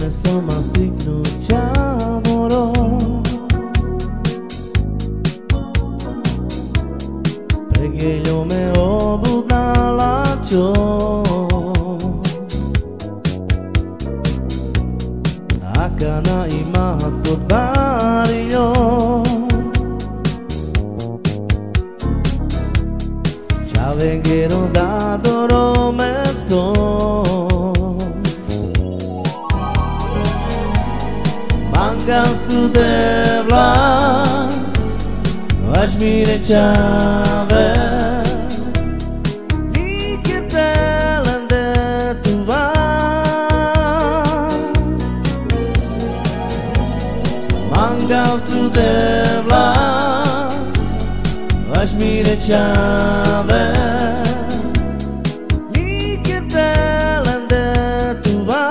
Sarme Somas, Cikno, Čavoro. Pregheglio me obudnala čo. Akana ima pod bario. Čavengero da doro meso. Mangav tu devla. Vaš mi rečave. Nike pelende tu vas. Mangav tu devla. Vaš mi rečave. Nike pelende tu vas.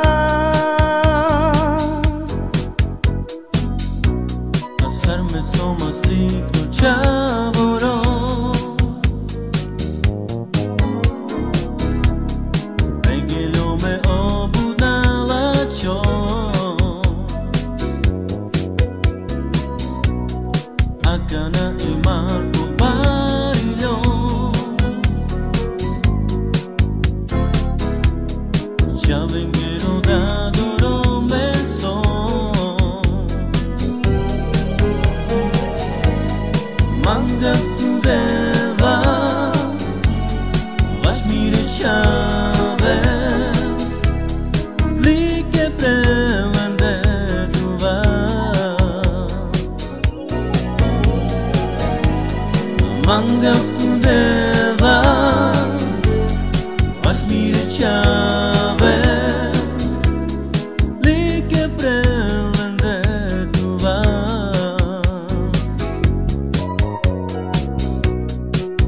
A sarme Somas, Cikno, Čavoro. Pregheglio me obudnala čo. Akana ima pod bariljo. Čavengero da doro meso. Mangav tu deva. Vaš mi rečave. Like prelende tu vas. Mangav tu deva. Vaš mi rečave. Like prelende tu vas.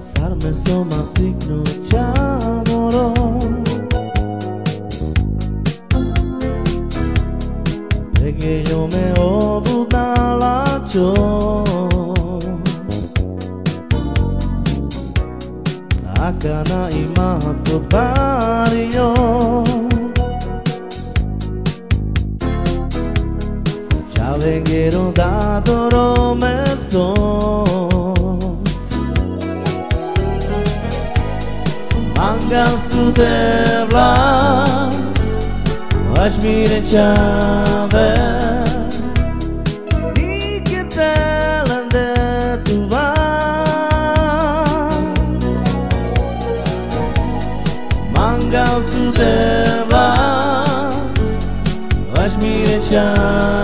Sarme Somas, Cikno, Čavoro. Pregheglio me obudnala čo. Akana ima pod bario. Čavengero da doro meso. Mangav tu devla. Vaš mi rečave. Nike pelende tu vas. Mangav tu deva. Vaš mi rečave.